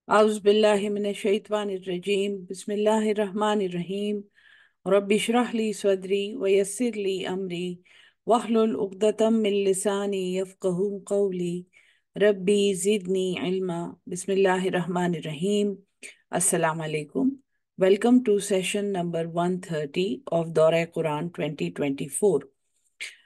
أعوذ بالله من الشيطان الرجيم بسم الله الرحمن الرحيم رب اشرح لي صدري ويسر لي أمري واحلل عقدة من لساني يفقه قولي ربي زدني علما بسم الله الرحمن الرحيم. Assalamu alaikum. Welcome to session number 130 of Dora Quran 2024.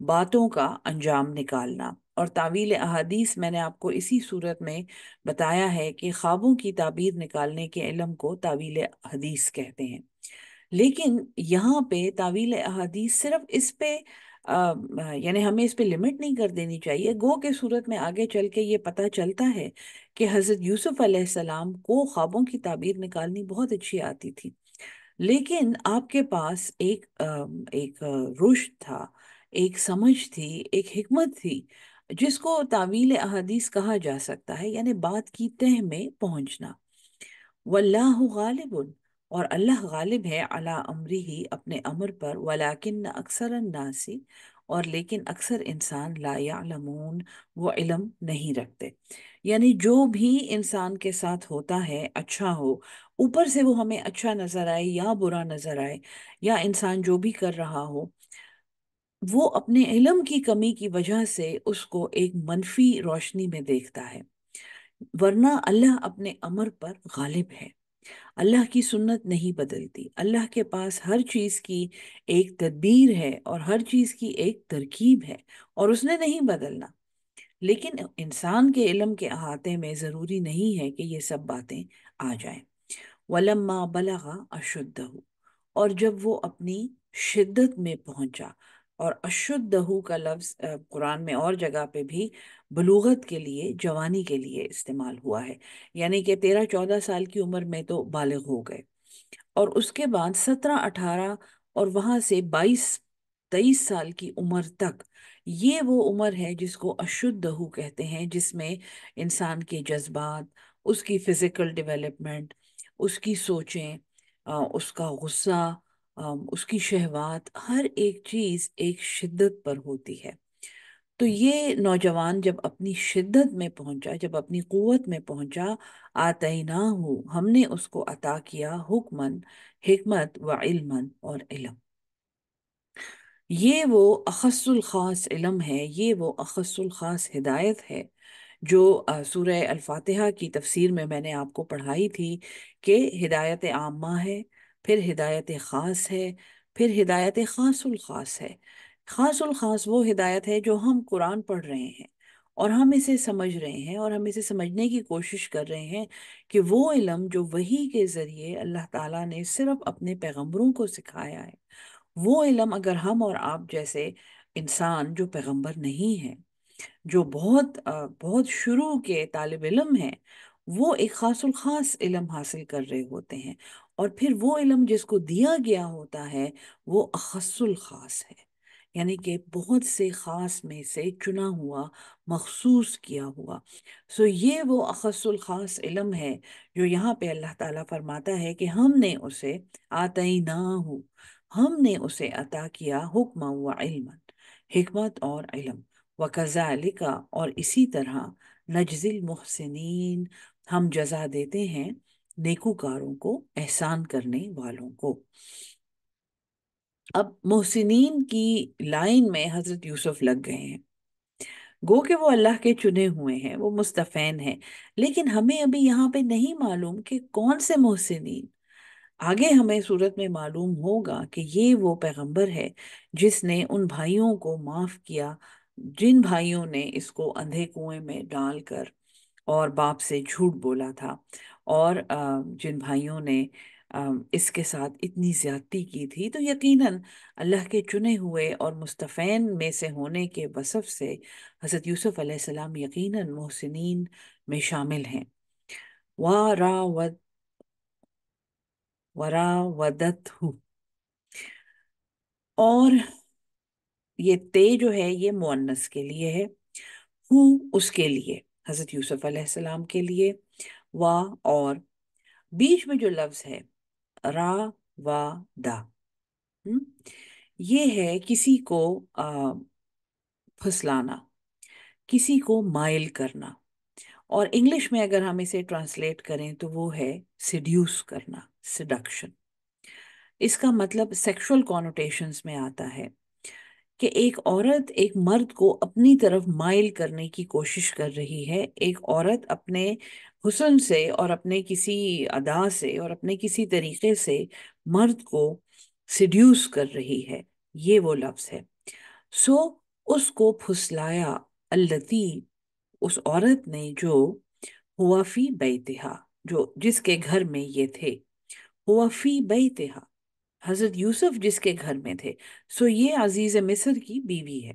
باتوں کا انجام نکالنا۔ اور تعویل احادیث میں نے آپ کو اسی صورت میں بتایا ہے کہ خوابوں کی تعبیر نکالنے کے علم کو تعویل حدیث کہتے ہیں۔ لیکن یہاں پہ تعویل احادیث صرف اس پہ یعنی ہمیں اس پہ لمٹ نہیں کر دینی چاہیے۔ گو کے صورت میں آگے چل کے یہ پتہ چلتا ہے کہ حضرت یوسف علیہ السلام کو خوابوں کی تعبیر نکالنی بہت اچھی آتی تھی، لیکن آپ کے پاس ایک رشد تھا، ایک سمجھ تھی، ایک حکمت تھی، جس کو تعویل احادیث کہا جا سکتا ہے، یعنی بات کی تہ میں پہنچنا۔ واللہ غالب، اور اللہ غالب ہے، علی امرہ، اپنے امر پر، ولیکن اکثر الناس، اور لیکن اکثر انسان، لا یعلمون، وہ علم نہیں رکھتے۔ یعنی جو بھی انسان کے ساتھ ہوتا ہے، اچھا ہو، اوپر سے وہ ہمیں اچھا نظر آئے یا برا نظر آئے، یا انسان جو بھی کر رہا ہو، وہ اپنے علم کی کمی کی وجہ سے اس کو ایک منفی روشنی میں دیکھتا ہے، ورنہ اللہ اپنے امر پر غالب ہے۔ اللہ کی سنت نہیں بدلتی، اللہ کے پاس ہر چیز کی ایک تدبیر ہے اور ہر چیز کی ایک ترکیب ہے، اور اس نے نہیں بدلنا۔ لیکن انسان کے علم کے احاطے میں ضروری نہیں ہے کہ یہ سب باتیں آ جائیں۔ وَلَمَّا بَلَغَ أَشُدَّهُ، اور جب وہ اپنی شدت میں پہنچا، اور اشدہ کا لفظ قرآن میں اور جگہ پہ بھی بلوغت کے لیے، جوانی کے لیے استعمال ہوا ہے، یعنی کہ 13-14 سال کی عمر میں تو بالغ ہو گئے، اور اس کے بعد 17-18، اور وہاں سے 22-23 سال کی عمر تک، یہ وہ عمر ہے جس کو اشدہ کہتے ہیں، جس میں انسان کے جذبات، اس کی فزیکل ڈیولپمنٹ، اس کی سوچیں، اس کا غصہ، اس کی شہوات، ہر ایک چیز ایک شدت پر ہوتی ہے۔ تو یہ نوجوان جب اپنی شدت میں پہنچا، جب اپنی قوت میں پہنچا، آتیناہو، ہم نے اس کو عطا کیا، حکمن، حکمت، و علمن، اور علم۔ یہ وہ اخص الخاص علم ہے، یہ وہ اخص الخاص ہدایت ہے جو سورہ الفاتحہ کی تفسیر میں نے آپ کو پڑھائی تھی کہ ہدایت عامہ ہے، پھر ہدایت خاص ہے، پھر ہدایت خاص الخاص ہے۔ خاص الخاص وہ ہدایت ہے جو ہم قرآن پڑھ رہے ہیں اور ہم اسے سمجھ رہے ہیں، اور ہم اسے سمجھنے کی کوشش کر رہے ہیں کہ وہ علم جو وحی کے ذریعے اللہ تعالیٰ نے صرف اپنے پیغمبروں کو سکھایا ہے، وہ علم اگر ہم اور آپ جیسے انسان جو پیغمبر نہیں ہیں، جو بہت شروع کے طالب علم ہیں، وہ ایک خاص الخاص علم حاصل کر رہے ہوتے ہیں، اور پھر وہ علم جس کو دیا گیا ہوتا ہے وہ اخص الخاص ہے، یعنی کہ بہت سے خاص میں سے چنا ہوا، مخصوص کیا ہوا۔ یہ وہ اخص الخاص علم ہے جو یہاں پہ اللہ تعالیٰ فرماتا ہے کہ ہم نے اسے آتیناہو، ہم نے اسے عطا کیا، حکم و علم، حکمت اور علم، وَكَذَلِكَ، اور اسی طرح، نجزی المحسنین، ہم جزا دیتے ہیں نیکوکاروں کو، احسان کرنے والوں کو۔ اب محسنین کی لائن میں حضرت یوسف لگ گئے ہیں، گو کہ وہ اللہ کے چنے ہوئے ہیں، وہ مصطفین ہیں، لیکن ہمیں ابھی یہاں پہ نہیں معلوم کہ کون سے محسنین۔ آگے ہمیں صورت میں معلوم ہوگا کہ یہ وہ پیغمبر ہے جس نے ان بھائیوں کو معاف کیا، جن بھائیوں نے اس کو اندھے کنویں میں ڈال کر اور باپ سے جھوٹ بولا تھا، اور جن بھائیوں نے اس کے ساتھ اتنی زیادتی کی تھی۔ تو یقیناً اللہ کے چنے ہوئے اور مصطفین میں سے ہونے کے وصف سے حضرت یوسف علیہ السلام یقیناً محسنین میں شامل ہیں۔ وراودتہ، اور یہ تے جو ہے یہ مؤنث کے لیے ہے، ہو اس کے لیے، حضرت یوسف علیہ السلام کے لیے، وا، اور بیچ میں جو لفظ ہے را و دا، یہ ہے کسی کو پھسلانا، کسی کو مائل کرنا، اور انگلش میں اگر ہم اسے ٹرانسلیٹ کریں تو وہ ہے سیڈیوس کرنا، سیڈکشن۔ اس کا مطلب سیکشول کونوٹیشنز میں آتا ہے کہ ایک عورت ایک مرد کو اپنی طرف مائل کرنے کی کوشش کر رہی ہے، ایک عورت اپنے حسن سے اور اپنے کسی ادا سے اور اپنے کسی طریقے سے مرد کو سیڈیوس کر رہی ہے، یہ وہ لفظ ہے۔ اس کو پھسلایا، التی، اس عورت نے، جو ہوا فی بیتہا، جو جس کے گھر میں یہ تھے، ہوا فی بیتہا، حضرت یوسف جس کے گھر میں تھے، سو یہ عزیز مصر کی بیوی ہے۔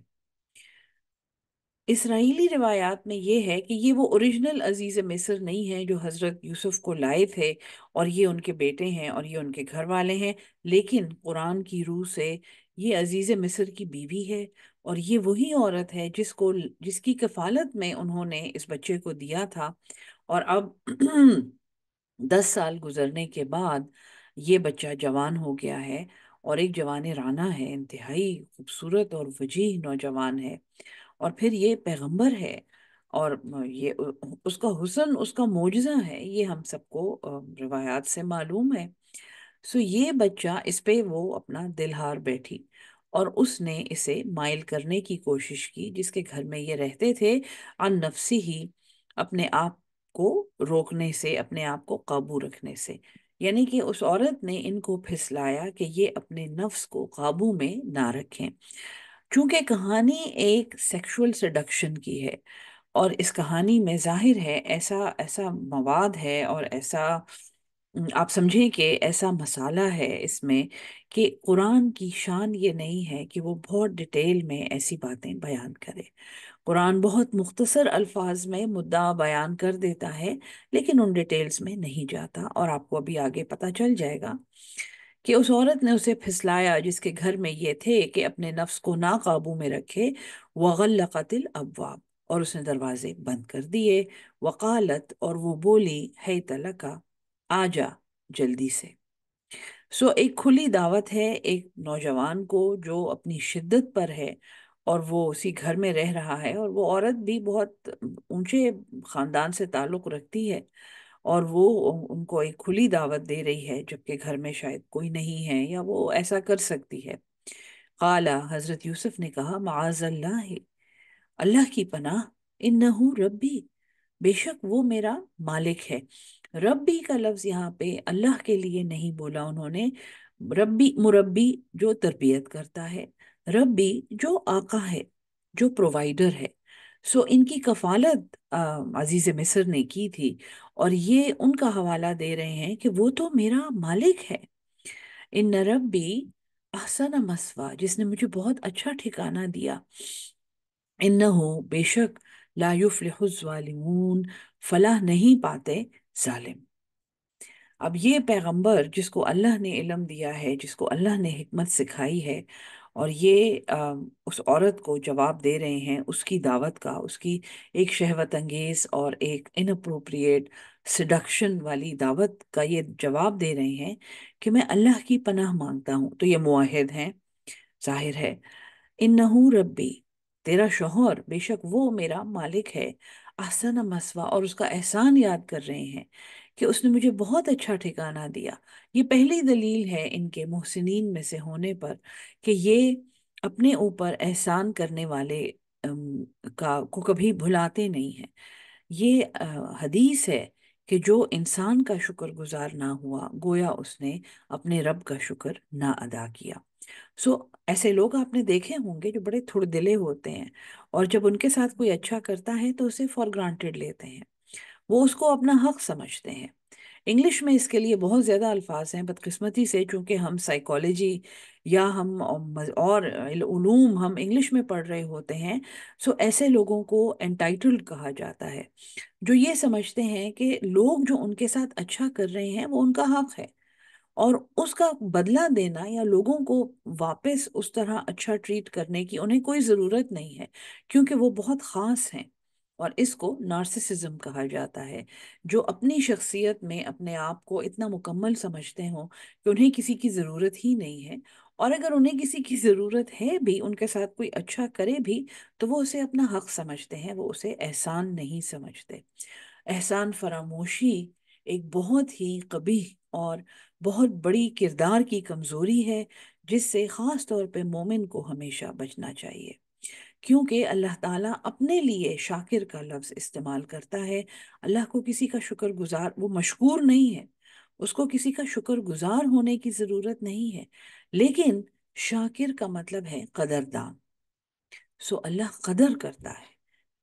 اسرائیلی روایات میں یہ ہے کہ یہ وہ اوریجنل عزیز مصر نہیں ہے جو حضرت یوسف کو لائے تھے اور یہ ان کے بیٹے ہیں اور یہ ان کے گھر والے ہیں، لیکن قرآن کی روح سے یہ عزیز مصر کی بیوی ہے، اور یہ وہی عورت ہے جس کی کفالت میں انہوں نے اس بچے کو دیا تھا، اور اب 10 سال گزرنے کے بعد یہ بچہ جوان ہو گیا ہے، اور ایک جوان رانا ہے، انتہائی خوبصورت اور وجیح نوجوان ہے، اور پھر یہ پیغمبر ہے، اور یہ اس کا حسن، اس کا معجزہ ہے، یہ ہم سب کو روایات سے معلوم ہے۔ سو یہ بچہ، اس پہ وہ اپنا دل ہار بیٹھی، اور اس نے اسے مائل کرنے کی کوشش کی، جس کے گھر میں یہ رہتے تھے، عن نفسی ہی، اپنے آپ کو روکنے سے، اپنے آپ کو قابو رکھنے سے، یعنی کہ اس عورت نے ان کو پھسلایا کہ یہ اپنے نفس کو قابو میں نہ رکھیں۔ چونکہ کہانی ایک سیکشول سیڈکشن کی ہے، اور اس کہانی میں ظاہر ہے ایسا ایسا مواد ہے، اور ایسا آپ سمجھیں کہ ایسا مسالہ ہے اس میں، کہ قرآن کی شان یہ نہیں ہے کہ وہ بہت ڈیٹیل میں ایسی باتیں بیان کرے۔ قرآن بہت مختصر الفاظ میں مدعا بیان کر دیتا ہے، لیکن ان ڈیٹیلز میں نہیں جاتا، اور آپ کو ابھی آگے پتہ چل جائے گا کہ اس عورت نے اسے پھسلایا جس کے گھر میں یہ تھے کہ اپنے نفس کو نا قابو میں رکھے، وغلقت الابواب، اور اس نے دروازے بند کر دیے، وقالت، اور وہ بولی، ہے تلکا، آ جا جلدی سے۔ سو ایک کھلی دعوت ہے ایک نوجوان کو جو اپنی شدت پر ہے، اور وہ اسی گھر میں رہ رہا ہے، اور وہ عورت بھی بہت اونچے خاندان سے تعلق رکھتی ہے، اور وہ ان کو ایک کھلی دعوت دے رہی ہے، جبکہ گھر میں شاید کوئی نہیں ہے یا وہ ایسا کر سکتی ہے۔ قالا، حضرت یوسف نے کہا، معاذ اللہ، اللہ کی پناہ، انہو ربی، بے شک وہ میرا مالک ہے۔ ربی کا لفظ یہاں پہ اللہ کے لیے نہیں بولا انہوں نے، ربی مربی جو تربیت کرتا ہے، ربی جو آقا ہے، جو پرووائڈر ہے۔ سو ان کی کفالت عزیز مصر نے کی تھی، اور یہ ان کا حوالہ دے رہے ہیں کہ وہ تو میرا مالک ہے۔ ان ربی احسن مسوا، جس نے مجھے بہت اچھا ٹھکانہ دیا، انہو بے شک، لا یفلح الظالمون، فلاح نہیں پاتے ظالم۔ اب یہ پیغمبر جس کو اللہ نے علم دیا ہے، جس کو اللہ نے حکمت سکھائی ہے، اور یہ اس عورت کو جواب دے رہے ہیں اس کی دعوت کا، اس کی ایک شہوت انگیز اور ایک انپروپریٹ سیڈکشن والی دعوت کا یہ جواب دے رہے ہیں کہ میں اللہ کی پناہ مانگتا ہوں، تو یہ معاہد ہیں، ظاہر ہے۔ انہو ربی، تیرا شوہر بے شک وہ میرا مالک ہے، احسن مسوا، اور اس کا احسان یاد کر رہے ہیں کہ اس نے مجھے بہت اچھا ٹھکانہ دیا۔ یہ پہلی دلیل ہے ان کے محسنین میں سے ہونے پر، کہ یہ اپنے اوپر احسان کرنے والے کو کبھی بھلاتے نہیں ہیں۔ یہ حدیث ہے کہ جو انسان کا شکر گزار نہ ہوا، گویا اس نے اپنے رب کا شکر نہ ادا کیا۔ سو ایسے لوگ آپ نے دیکھے ہوں گے جو بڑے تھوڑے دلے ہوتے ہیں، اور جب ان کے ساتھ کوئی اچھا کرتا ہے تو اسے فار گرانٹیڈ لیتے ہیں، وہ اس کو اپنا حق سمجھتے ہیں۔ انگلش میں اس کے لیے بہت زیادہ الفاظ ہیں، بدقسمتی سے چونکہ ہم سائیکالوجی یا ہم اور علوم ہم انگلش میں پڑھ رہے ہوتے ہیں، سو ایسے لوگوں کو انٹائٹلڈ کہا جاتا ہے، جو یہ سمجھتے ہیں کہ لوگ جو ان کے ساتھ اچھا کر رہے ہیں وہ ان کا حق ہے، اور اس کا بدلہ دینا یا لوگوں کو واپس اس طرح اچھا ٹریٹ کرنے کی انہیں کوئی ضرورت نہیں ہے، کیونکہ وہ بہت خاص ہیں۔ اور اس کو نارسسزم کہا جاتا ہے، جو اپنی شخصیت میں اپنے آپ کو اتنا مکمل سمجھتے ہوں کہ انہیں کسی کی ضرورت ہی نہیں ہے، اور اگر انہیں کسی کی ضرورت ہے بھی، ان کے ساتھ کوئی اچھا کرے بھی، تو وہ اسے اپنا حق سمجھتے ہیں، وہ اسے احسان نہیں سمجھتے۔ احسان فراموشی ایک بہت ہی قبیح اور بہت بڑی کردار کی کمزوری ہے، جس سے خاص طور پہ مومن کو ہمیشہ بچنا چاہیے، کیونکہ اللہ تعالیٰ اپنے لیے شاکر کا لفظ استعمال کرتا ہے۔ اللہ کو کسی کا شکر گزار، وہ مشکور نہیں ہے، اس کو کسی کا شکر گزار ہونے کی ضرورت نہیں ہے، لیکن شاکر کا مطلب ہے قدردان۔ سو اللہ قدر کرتا ہے،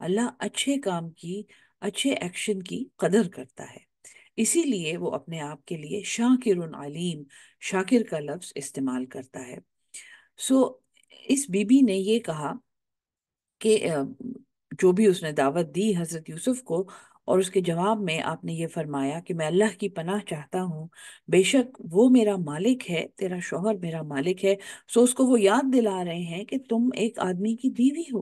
اللہ اچھے کام کی، اچھے ایکشن کی قدر کرتا ہے، اسی لیے وہ اپنے آپ کے لیے شاکر علیم، شاکر کا لفظ استعمال کرتا ہے۔ سو اس بی بی نے یہ کہا کہ جو بھی اس نے دعوت دی حضرت یوسف کو، اور اس کے جواب میں آپ نے یہ فرمایا کہ میں اللہ کی پناہ چاہتا ہوں، بے شک وہ میرا مالک ہے، تیرا شوہر میرا مالک ہے۔ سو اس کو وہ یاد دلا رہے ہیں کہ تم ایک آدمی کی بیوی ہو،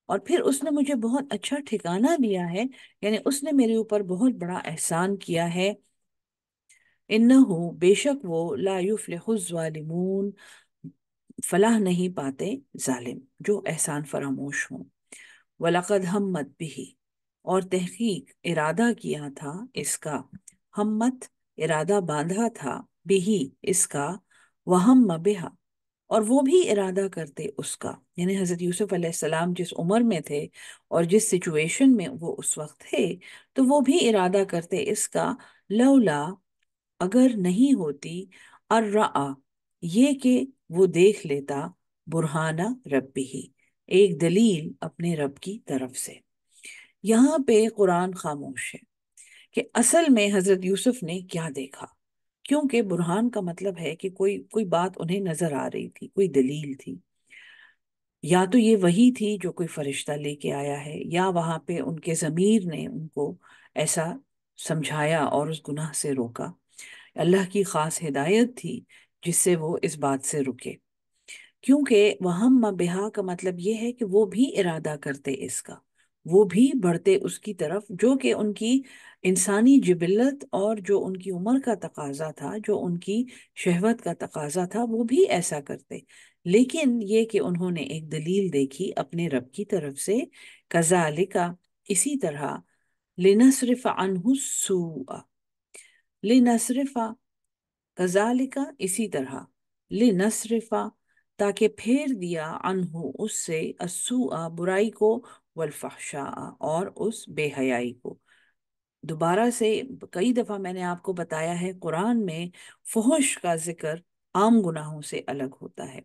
اور پھر اس نے مجھے بہت اچھا ٹھکانہ دیا ہے، یعنی اس نے میرے اوپر بہت بڑا احسان کیا ہے۔ انہو بے شک وہ، لا یفلح الظالمون فلاح نہیں پاتے ظالم جو احسان فراموش ہوں۔ وَلَقَدْ ہمت بھی، اور تحقیق ارادہ کیا تھا اس کا، ہمت ارادہ باندھا تھا، بھی اس کا، وہم بہا، اور وہ بھی ارادہ کرتے اس کا، یعنی حضرت یوسف علیہ السلام جس عمر میں تھے اور جس سچویشن میں وہ اس وقت تھے، تو وہ بھی ارادہ کرتے اس کا، لولا اگر نہیں ہوتی، الرعا یہ کہ وہ دیکھ لیتا، برہانہ ربی ہی ایک دلیل اپنے رب کی طرف سے۔ یہاں پہ قرآن خاموش ہے کہ اصل میں حضرت یوسف نے کیا دیکھا، کیونکہ برہان کا مطلب ہے کہ کوئی بات انہیں نظر آ رہی تھی، کوئی دلیل تھی، یا تو یہ وہی تھی جو کوئی فرشتہ لے کے آیا ہے، یا وہاں پہ ان کے ضمیر نے ان کو ایسا سمجھایا اور اس گناہ سے روکا، اللہ کی خاص ہدایت تھی جس سے وہ اس بات سے رکے۔ کیونکہ وہم بہا کا مطلب یہ ہے کہ وہ بھی ارادہ کرتے اس کا، وہ بھی بڑھتے اس کی طرف، جو کہ ان کی انسانی جبلت اور جو ان کی عمر کا تقاضا تھا، جو ان کی شہوت کا تقاضا تھا، وہ بھی ایسا کرتے، لیکن یہ کہ انہوں نے ایک دلیل دیکھی اپنے رب کی طرف سے، کذالک اسی طرح، لنصرف عنہ السوء، لنصرف کذالک اسی طرح، لنصرف تاکہ پھیر دیا، عنہ اس سے، السوء برائی کو، والفحشاء اور اس بے حیائی کو۔ دوبارہ سے کئی دفعہ میں نے آپ کو بتایا ہے، قرآن میں فحش کا ذکر عام گناہوں سے الگ ہوتا ہے۔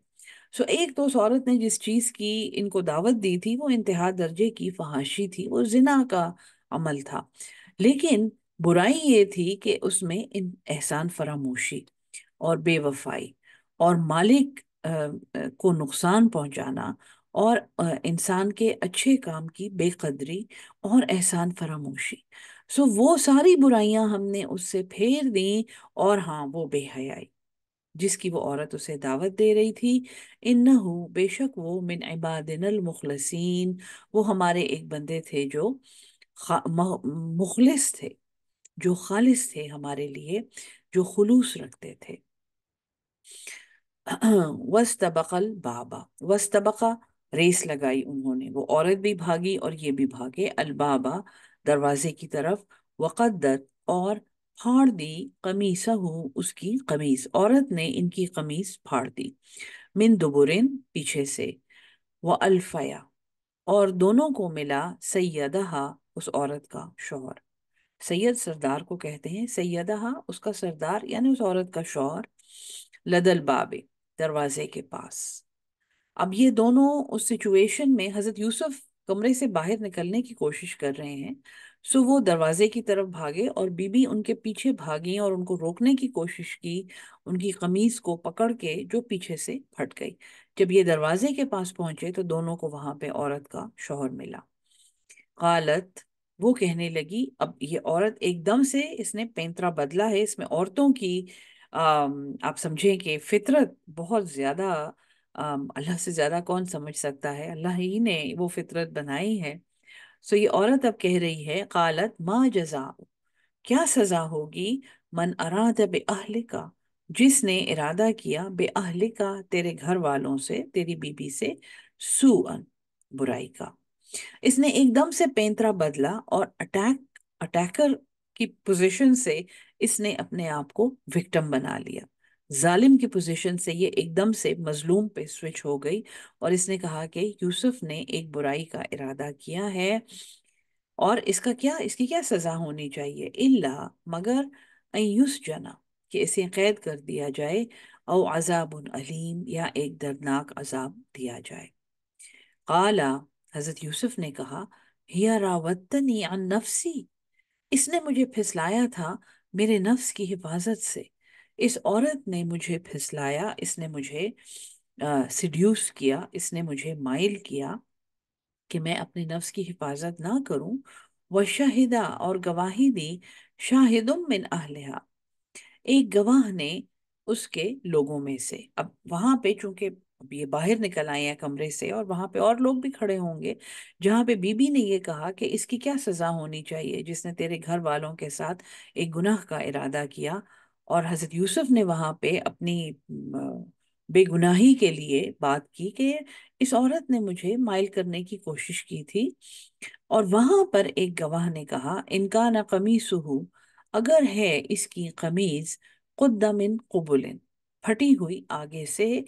سو ایک تو اس عورت نے جس چیز کی ان کو دعوت دی تھی وہ انتہا درجے کی فحاشی تھی، وہ زنا کا عمل تھا، لیکن برائی یہ تھی کہ اس میں احسان فراموشی اور بے وفائی اور مالک کو نقصان پہنچانا، اور انسان کے اچھے کام کی بے قدری اور احسان فراموشی۔ سو وہ ساری برائیاں ہم نے اس سے پھیر دیں، اور ہاں وہ بے حیائی جس کی وہ عورت اسے دعوت دے رہی تھی، انہو بے شک وہ، من عبادنا المخلصین وہ ہمارے ایک بندے تھے جو مخلص تھے، جو خالص تھے ہمارے لیے، جو خلوص رکھتے تھے۔ وَاسْتَبَقَ الْبَابَ، وَاسْتَبَقَ ریس لگائی انہوں نے، وہ عورت بھی بھاگی اور یہ بھی بھاگے، البابا دروازے کی طرف، وقدت اور پھاڑ دی، قمیصہ اس کی قمیص، عورت نے ان کی قمیص پھاڑ دی، من دبرن پیچھے سے، وَأَلْفَيَا اور دونوں کو ملا، سیدہا اس عورت کا شوہر، سید سردار کو کہتے ہیں، سیدہا اس کا سردار یعنی اس عورت کا شوہر، لدل باب دروازے کے پاس۔ اب یہ دونوں اس سچویشن میں حضرت یوسف کمرے سے باہر نکلنے کی کوشش کر رہے ہیں، سو وہ دروازے کی طرف بھاگے اور بی بی ان کے پیچھے بھاگی اور ان کو روکنے کی کوشش کی، ان کی قمیص کو پکڑ کے جو پیچھے سے پھٹ گئی۔ جب یہ دروازے کے پاس پہنچے تو دونوں کو وہاں پہ عورت کا شوہر ملا۔ قالت وہ کہنے لگی، اب یہ عورت ایک دم سے اس نے پینترا بدلا ہے، اس میں عورتوں کی آپ سمجھیں کہ فطرت بہت زیادہ، اللہ سے زیادہ کون سمجھ سکتا ہے، اللہ ہی نے وہ فطرت بنائی ہے۔ سو یہ عورت اب کہہ رہی ہے، قالت ما جزاء کیا سزا ہوگی، من اراد بأہلکا جس نے ارادہ کیا، بأہلکا تیرے گھر والوں سے، تیری بیوی سے، سوءن برائی کا۔ اس نے ایک دم سے پینترا بدلا اور اٹیکر کی پوزیشن سے اس نے اپنے آپ کو وکٹم بنا لیا، ظالم کی پوزیشن سے یہ ایک دم سے مظلوم پہ سوئچ ہو گئی، اور اس نے کہا کہ یوسف نے ایک برائی کا ارادہ کیا ہے، اور اس کی کیا سزا ہونی چاہیے، الا مگر، ان یسجنا کہ اسے قید کر دیا جائے، او عذاب علیم یا ایک دردناک عذاب دیا جائے۔ قالا، حضرت یوسف نے کہا، ہیا راوتنی عن نفسی، اس نے مجھے پھسلایا تھا میرے نفس کی حفاظت سے، اس عورت نے مجھے پھسلایا، اس نے مجھے سیڈیوس کیا، اس نے مجھے مائل کیا کہ میں اپنے نفس کی حفاظت نہ کروں۔ وشہدہ، اور گواہی دی، شاہد من اہلہا، ایک گواہ نے اس کے لوگوں میں سے۔ اب وہاں پہ چونکہ اب یہ باہر نکل آئے ہیں کمرے سے، اور وہاں پہ اور لوگ بھی کھڑے ہوں گے، جہاں پہ بی بی نے یہ کہا کہ اس کی کیا سزا ہونی چاہیے جس نے تیرے گھر والوں کے ساتھ ایک گناہ کا ارادہ کیا۔ اور حضرت یوسف نے وہاں پہ اپنی بے گناہی کے لیے بات کی کہ اس عورت نے مجھے مائل کرنے کی کوشش کی تھی۔ اور وہاں پر ایک گواہ نے کہا، ان کا نہ قمیصہ، اگر ہے اس کی قمیض، قد من قبل، پھٹی ہوئی آگے سے،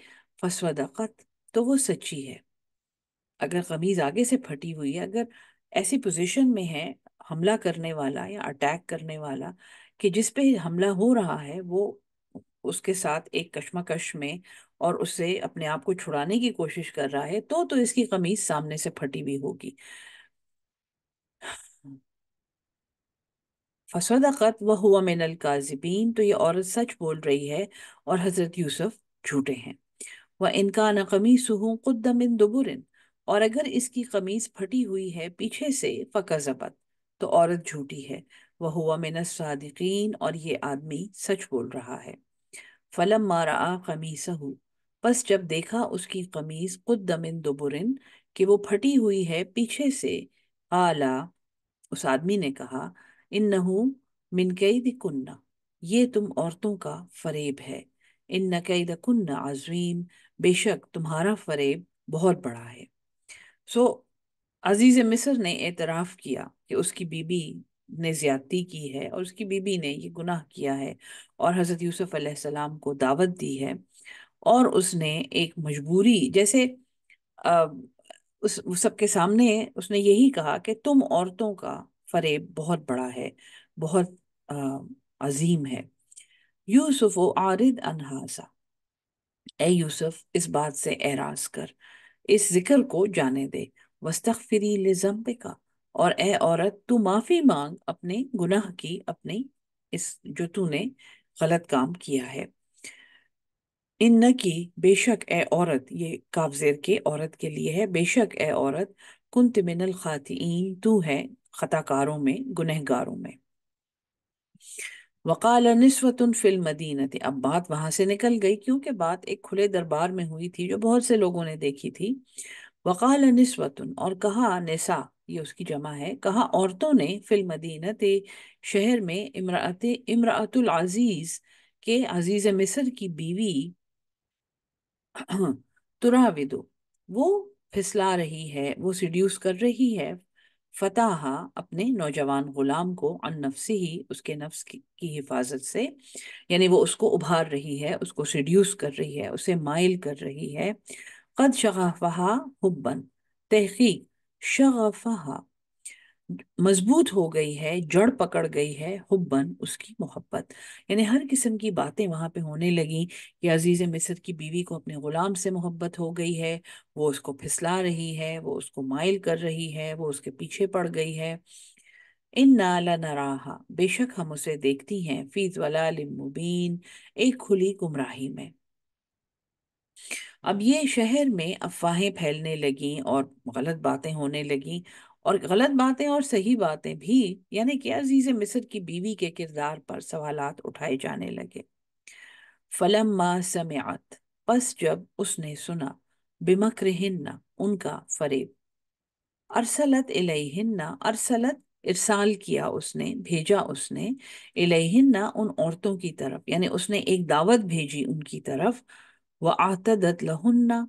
فصدقت، تو وہ سچی ہے۔ اگر قمیض آگے سے پھٹی ہوئی ہے، اگر ایسی پوزیشن میں ہے حملہ کرنے والا یا اٹیک کرنے والا کہ جس پہ حملہ ہو رہا ہے وہ اس کے ساتھ ایک کشمکش میں اور اس سے اپنے آپ کو چھڑانے کی کوشش کر رہا ہے، تو اس کی قمیض سامنے سے پھٹی ہوئی ہوگی۔ فصدقت وہو من الکاذبین، تو یہ عورت سچ بول رہی ہے اور حضرت یوسف جھوٹے ہیں۔ وَإِنْ كَانَ قَمِيصُهُ قُدَّ مِن دُبُرٍ، اور اگر اس کی قمیص پھٹی ہوئی ہے پیچھے سے، فَكَذَبَتْ، تو عورت جھوٹی ہے۔ وَهُوَ مِنَ الصَّادِقِينَ، اور یہ آدمی سچ بول رہا ہے۔ فَلَمَّا رَأَىٰ قَمِيصَهُ، پس جب دیکھا اس کی قمیص، قُدَّ مِن دُبُرٍ، کہ وہ پھٹی ہوئی ہے پیچھے سے، قَالَ، اس آدمی نے کہا، انہو من کیدکن، یہ تم عورتوں کا فریب ہے، ان کیدکن عظیم، بے شک تمہارا فریب بہت بڑا ہے۔ سو عزیز مصر نے اعتراف کیا کہ اس کی بیوی نے زیادتی کی ہے اور اس کی بیوی نے یہ گناہ کیا ہے، اور حضرت یوسف علیہ السلام کو دعوت دی ہے، اور اس نے ایک مجبوری جیسے اس سب کے سامنے اس نے یہی کہا کہ تم عورتوں کا فریب بہت بڑا ہے، بہت عظیم ہے۔ یوسف و عارض عن ھذا، اے یوسف اس بات سے اعراض کر، اس ذکر کو جانے دے۔ واستغفری لذنبک، اور اے عورت تو معافی مانگ اپنے گناہ کی، اپنے اس جو تو نے غلط کام کیا ہے۔ انکی، بے شک اے عورت، یہ کاف زیر کے عورت کے لیے ہے، بے شک اے عورت، کنت من الخاطئین، تو ہے خطا کاروں میں، گنہگاروں میں۔ وقال نسوۃ فی المدینۃ، اب بات وہاں سے نکل گئی کیونکہ بات ایک کھلے دربار میں ہوئی تھی جو بہت سے لوگوں نے دیکھی تھی۔ وقال نسوۃ، اور کہا، نساء یہ اس کی جمع ہے، کہا عورتوں نے، فی المدینۃ شہر میں، امرأۃ العزیز کے عزیز مصر کی بیوی، تراودو، وہ پھسلا رہی ہے، وہ سیڈیوس کر رہی ہے، فتح، اپنے نوجوان غلام کو، عن نفسی ہی، اس کے نفس کی حفاظت سے، یعنی وہ اس کو ابھار رہی ہے، اس کو سیڈیوس کر رہی ہے، اسے مائل کر رہی ہے۔ قد شغفہا حبا، تحقیق، شغفہا مضبوط ہو گئی ہے، جڑ پکڑ گئی ہے، حبن اس کی محبت، یعنی ہر قسم کی باتیں وہاں پہ ہونے لگیں کہ عزیز مصر کی بیوی کو اپنے غلام سے محبت ہو گئی ہے، وہ اس کو پھسلا رہی ہے، وہ اس کو مائل کر رہی ہے، وہ اس کے پیچھے پڑ گئی ہے۔ انا لنراہا، بے شک ہم اسے دیکھتی ہیں، فی ضلال مبین، ایک کھلی گمراہی میں۔ اب یہ شہر میں افواہیں پھیلنے لگیں اور غلط باتیں ہونے لگیں، اور غلط باتیں اور صحیح باتیں بھی، یعنی کہ عزیز مصر کی بیوی کے کردار پر سوالات اٹھائے جانے لگے۔ فلما سمعت، پس جب اس نے سنا، بمکرہن، ان کا فریب، ارسلت الیہن، ارسلت ارسال کیا اس نے، بھیجا اس نے، الیہن ان عورتوں کی طرف، یعنی اس نے ایک دعوت بھیجی ان کی طرف، وَأَعْتَدَتْ لَهُنَّ،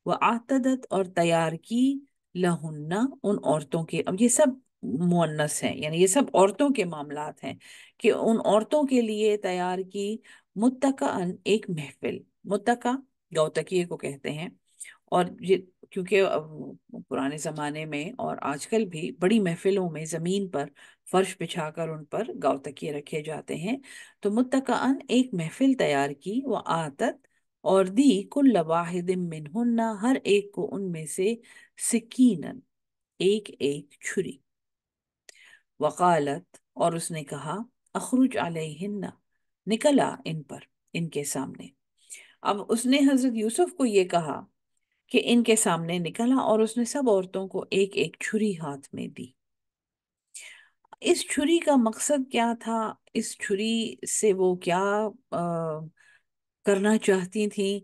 وَأَعْتَدَتْ اور تیار کی، لہن ان عورتوں کے، اب یہ سب مؤنث ہیں، یعنی یہ سب عورتوں کے معاملات ہیں، کہ ان عورتوں کے لیے تیار کی، متکئن، ایک محفل، متکا گوتکیے کو کہتے ہیں، اور یہ کیونکہ پرانے زمانے میں اور آج کل بھی بڑی محفلوں میں زمین پر فرش بچھا کر ان پر گاؤ تکیے رکھے جاتے ہیں، تو متکئن ایک محفل تیار کی، وہ آتت اور دی کل واحد منہن، ہر ایک کو ان میں سے سکینن، ایک ایک چھری، وقالت، اور اس نے کہا، اخرج علیہن، نکلا ان پر، ان کے سامنے۔ اب اس نے حضرت یوسف کو یہ کہا کہ ان کے سامنے نکلا، اور اس نے سب عورتوں کو ایک ایک چھری ہاتھ میں دی۔ اس چھری کا مقصد کیا تھا؟ اس چھری سے وہ کیا کرنا چاہتی تھیں؟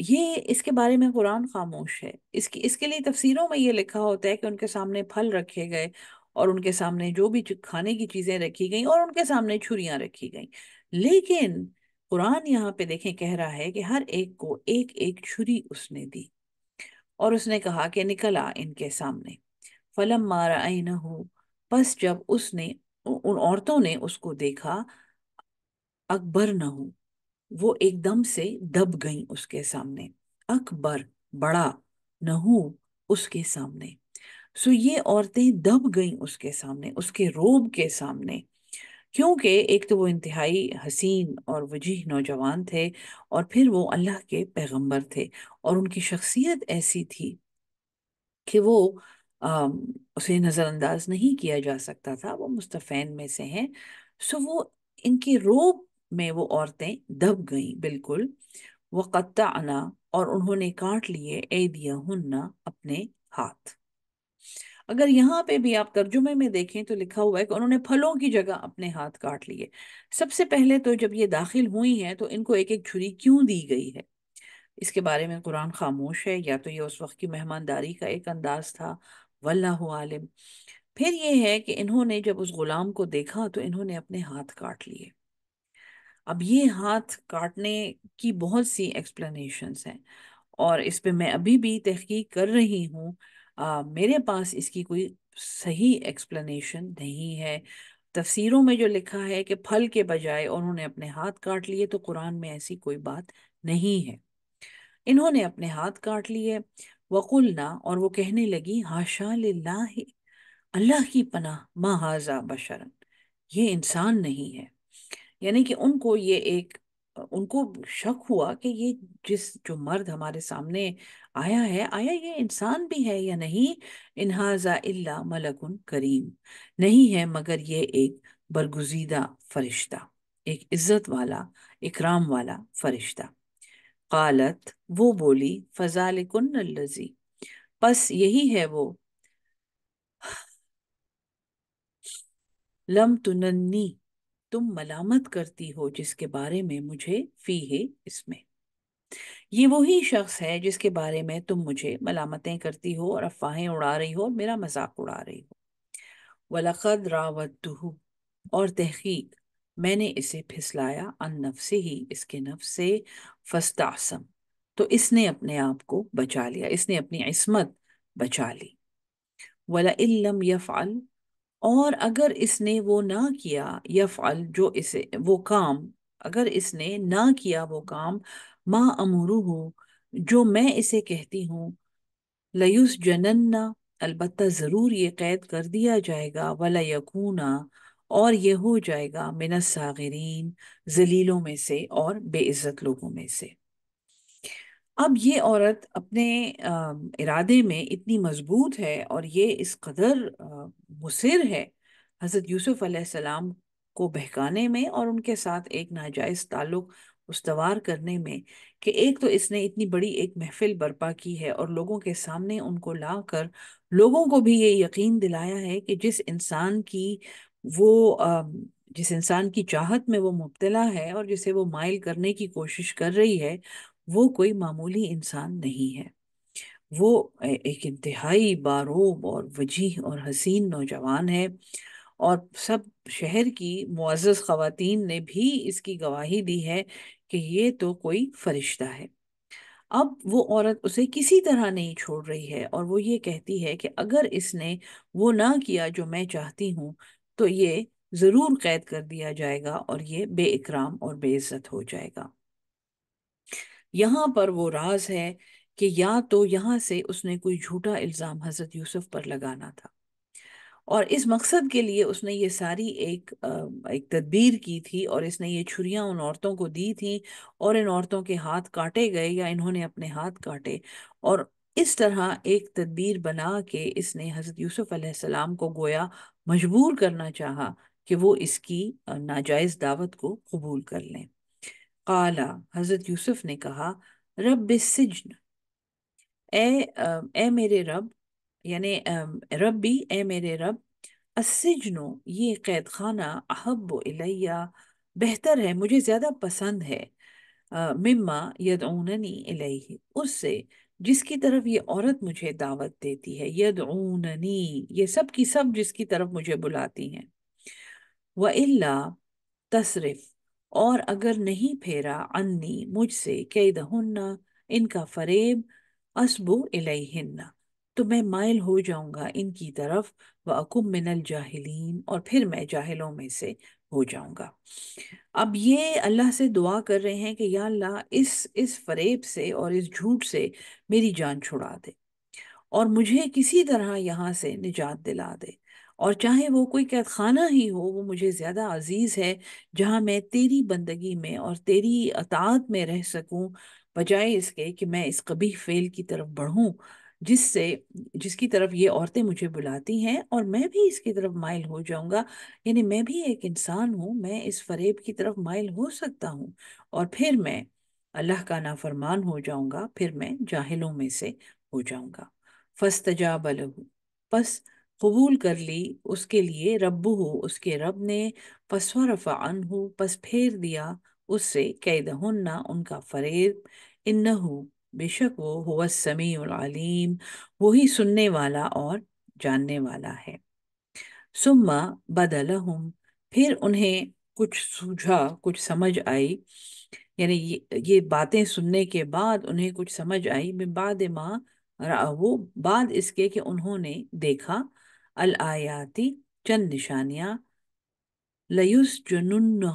یہ اس کے بارے میں قرآن خاموش ہے۔ اس کے لیے تفسیروں میں یہ لکھا ہوتا ہے کہ ان کے سامنے پھل رکھے گئے، اور ان کے سامنے جو بھی کھانے کی چیزیں رکھی گئیں، اور ان کے سامنے چھریاں رکھی گئیں۔ لیکن قرآن یہاں پہ دیکھیں کہہ رہا ہے کہ ہر ایک کو ایک ایک چھری اس نے دی، اور اس نے کہا کہ نکلا ان کے سامنے۔ فلما رأینہ، پس جب اس نے، ان عورتوں نے اس کو دیکھا، اکبر نہ ہو، وہ ایک دم سے دب گئیں اس کے سامنے، اکبر بڑا، نہ ہو اس کے سامنے، سو یہ عورتیں دب گئیں اس کے سامنے، اس کے روب کے سامنے، کیونکہ ایک تو وہ انتہائی حسین اور وجیح نوجوان تھے، اور پھر وہ اللہ کے پیغمبر تھے، اور ان کی شخصیت ایسی تھی کہ وہ آم، اسے نظر انداز نہیں کیا جا سکتا تھا، وہ مستفین میں سے ہیں۔ سو وہ ان کے روب میں وہ عورتیں دب گئیں بالکل۔ وقطعنا، اور انہوں نے کاٹ لیے، ایدیہن، اپنے ہاتھ۔ اگر یہاں پہ بھی آپ ترجمے میں دیکھیں تو لکھا ہوا ہے کہ انہوں نے پھلوں کی جگہ اپنے ہاتھ کاٹ لیے۔ سب سے پہلے تو جب یہ داخل ہوئی ہیں تو ان کو ایک ایک چھری کیوں دی گئی ہے، اس کے بارے میں قرآن خاموش ہے، یا تو یہ اس وقت کی مہمانداری کا ایک انداز تھا، واللہ عالم۔ پھر یہ ہے کہ انہوں نے جب اس غلام کو دیکھا تو انہوں نے اپنے ہاتھ کاٹ لیے۔ اب یہ ہاتھ کاٹنے کی بہت سی ایکسپلینیشنز ہیں، اور اس پہ میں ابھی بھی تحقیق کر رہی ہوں۔ میرے پاس اس کی کوئی صحیح ایکسپلینیشن نہیں ہے۔ تفسیروں میں جو لکھا ہے کہ پھل کے بجائے انہوں نے اپنے ہاتھ کاٹ لیے، تو قرآن میں ایسی کوئی بات نہیں ہے۔ انہوں نے اپنے ہاتھ کاٹ لیے۔ وقلنا، اور وہ کہنے لگی، ہاشا للہ، اللہ کی پناہ، ما ھذا بشرا، یہ انسان نہیں ہے۔ یعنی کہ ان کو یہ ایک، ان کو شک ہوا کہ یہ جو مرد ہمارے سامنے آیا ہے، آیا یہ انسان بھی ہے یا نہیں؟ ان ھذا الا ملک کریم، نہیں ہے مگر یہ ایک برگزیدہ فرشتہ، ایک عزت والا، اکرام والا فرشتہ۔ قالت، وہ بولی، فذلکن الذی، پس یہی ہے وہ، لم تننی، تم ملامت کرتی ہو جس کے بارے میں مجھے، فی ہے، اس میں، یہ وہی شخص ہے جس کے بارے میں تم مجھے ملامتیں کرتی ہو اور افواہیں اڑا رہی ہو اور میرا مذاق اڑا رہی ہو۔ وَلَقَدْ رَاوَدتُّهُ، اور تحقیق میں نے اسے پھسلایا، عن نفسہ ہی، اس کے نفس سے، فاستعصم، تو اس نے اپنے آپ کو بچا لیا، اس نے اپنی عصمت بچا لی۔ وَلَئِن لَّمْ يَفْعَلْ، اور اگر اس نے وہ نہ کیا، یفعل، جو اسے وہ کام، اگر اس نے نہ کیا وہ کام، ما امرہ، جو میں اسے کہتی ہوں، لیسجنن، البتہ ضرور یہ قید کر دیا جائے گا، ولیکون، اور یہ ہو جائے گا، من الصاغرین، ذلیلوں میں سے اور بے عزت لوگوں میں سے۔ اب یہ عورت اپنے ارادے میں اتنی مضبوط ہے، اور یہ اس قدر مصر ہے حضرت یوسف علیہ السلام کو بہکانے میں، اور ان کے ساتھ ایک ناجائز تعلق استوار کرنے میں، کہ ایک تو اس نے اتنی بڑی ایک محفل برپا کی ہے، اور لوگوں کے سامنے ان کو لا کر لوگوں کو بھی یہ یقین دلایا ہے کہ وہ جس انسان کی چاہت میں وہ مبتلا ہے، اور جسے وہ مائل کرنے کی کوشش کر رہی ہے، وہ کوئی معمولی انسان نہیں ہے، وہ ایک انتہائی باروب اور وجیح اور حسین نوجوان ہے، اور سب شہر کی معزز خواتین نے بھی اس کی گواہی دی ہے کہ یہ تو کوئی فرشتہ ہے۔ اب وہ عورت اسے کسی طرح نہیں چھوڑ رہی ہے، اور وہ یہ کہتی ہے کہ اگر اس نے وہ نہ کیا جو میں چاہتی ہوں، تو یہ ضرور قید کر دیا جائے گا، اور یہ بے اکرام اور بے عزت ہو جائے گا۔ یہاں پر وہ راز ہے کہ یا تو یہاں سے اس نے کوئی جھوٹا الزام حضرت یوسف پر لگانا تھا، اور اس مقصد کے لیے اس نے یہ ساری ایک تدبیر کی تھی، اور اس نے یہ چھریاں ان عورتوں کو دی تھیں، اور ان عورتوں کے ہاتھ کاٹے گئے یا انہوں نے اپنے ہاتھ کاٹے، اور اس طرح ایک تدبیر بنا کے اس نے حضرت یوسف علیہ السلام کو گویا مجبور کرنا چاہا کہ وہ اس کی ناجائز دعوت کو قبول کر لیں۔ قالا، حضرت یوسف نے کہا، رب السجن، اے میرے رب، یعنی ربی، اے میرے رب، السجن، یہ قید خانہ، احب الیہ، بہتر ہے، مجھے زیادہ پسند ہے، مما یدعوننی الیہ، اس سے جس کی طرف یہ عورت مجھے دعوت دیتی ہے، یدعوننی، یہ سب کی سب جس کی طرف مجھے بلاتی ہیں، وَإِلَّا، تصرف، اور اگر نہیں پھیرا، عنی، مجھ سے، کیدہن، ان کا فریب، اسبو الیہن، تو میں مائل ہو جاؤں گا ان کی طرف، وَأَكُمْ مِنَ الْجَاهِلِينَ، اور پھر میں جاہلوں میں سے ہو جاؤں گا۔ اب یہ اللہ سے دعا کر رہے ہیں کہ یا اللہ، اس فریب سے اور اس جھوٹ سے میری جان چھڑا دے، اور مجھے کسی طرح یہاں سے نجات دلا دے، اور چاہے وہ کوئی قید خانہ ہی ہو، وہ مجھے زیادہ عزیز ہے، جہاں میں تیری بندگی میں اور تیری اطاعت میں رہ سکوں، بجائے اس کے کہ میں اس قبیح فعل کی طرف بڑھوں، جس کی طرف یہ عورتیں مجھے بلاتی ہیں، اور میں بھی اس کی طرف مائل ہو جاؤں گا، یعنی میں بھی ایک انسان ہوں، میں اس فریب کی طرف مائل ہو سکتا ہوں، اور پھر میں اللہ کا نافرمان ہو جاؤں گا، پھر میں جاہلوں میں سے ہو جاؤں گا۔ فاستجاب لہ، پس قبول کر لی اس کے لیے، ربہ، اس کے رب نے، فصرف عنہ، پس پھیر دیا اس سے، کیدہن، ان کا فریب، انہ، بے شک وہ، هو السمیع العلیم، وہی سننے والا اور جاننے والا ہے۔ ثم بدا لہم، پھر انہیں کچھ سوجھا، کچھ سمجھ آئی، یعنی یہ باتیں سننے کے بعد انہیں کچھ سمجھ آئی، من بعد ما رأوا، بعد اس کے کہ انہوں نے دیکھا، الآیاتی، چند نشانیاں، لیسجننہ،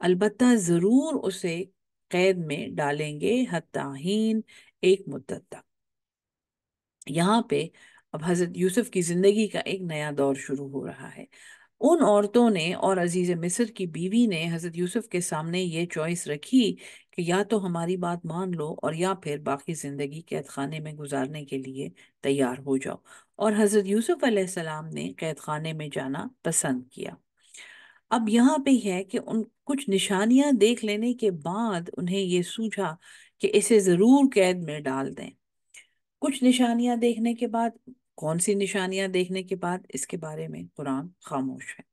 البتہ ضرور اسے قید میں ڈالیں گے، حتی حین، ایک مدت تک۔ یہاں پہ اب حضرت یوسف کی زندگی کا ایک نیا دور شروع ہو رہا ہے۔ ان عورتوں نے اور عزیز مصر کی بیوی نے حضرت یوسف کے سامنے یہ چوائس رکھی کہ یا تو ہماری بات مان لو، اور یا پھر باقی زندگی قید خانے میں گزارنے کے لیے تیار ہو جاؤ، اور حضرت یوسف علیہ السلام نے قید خانے میں جانا پسند کیا۔ اب یہاں پہ ہے کہ ان کچھ نشانیاں دیکھ لینے کے بعد انہیں یہ سوچا کہ اسے ضرور قید میں ڈال دیں۔ کچھ نشانیاں دیکھنے کے بعد، کون سی نشانیاں دیکھنے کے بعد، اس کے بارے میں قرآن خاموش ہے۔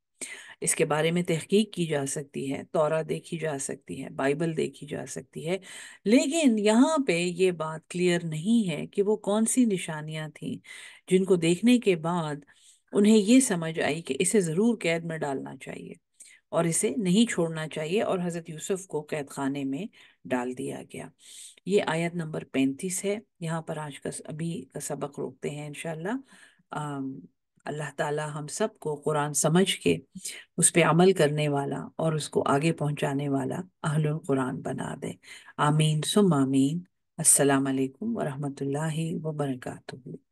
اس کے بارے میں تحقیق کی جا سکتی ہے، تورات دیکھی جا سکتی ہے، بائبل دیکھی جا سکتی ہے، لیکن یہاں پہ یہ بات کلیئر نہیں ہے کہ وہ کون سی نشانیاں تھیں جن کو دیکھنے کے بعد انہیں یہ سمجھ آئی کہ اسے ضرور قید میں ڈالنا چاہیے اور اسے نہیں چھوڑنا چاہیے، اور حضرت یوسف کو قید خانے میں ڈال دیا گیا۔ یہ آیت نمبر 35 ہے۔ یہاں پر آج کا ابھی کا سبق روکتے ہیں انشاءاللہ۔ اللہ تعالی ہم سب کو قرآن سمجھ کے اس پہ عمل کرنے والا اور اس کو آگے پہنچانے والا اہل القرآن بنا دے۔ آمین ثم آمین۔ السلام علیکم ورحمۃ اللہ وبرکاتہ۔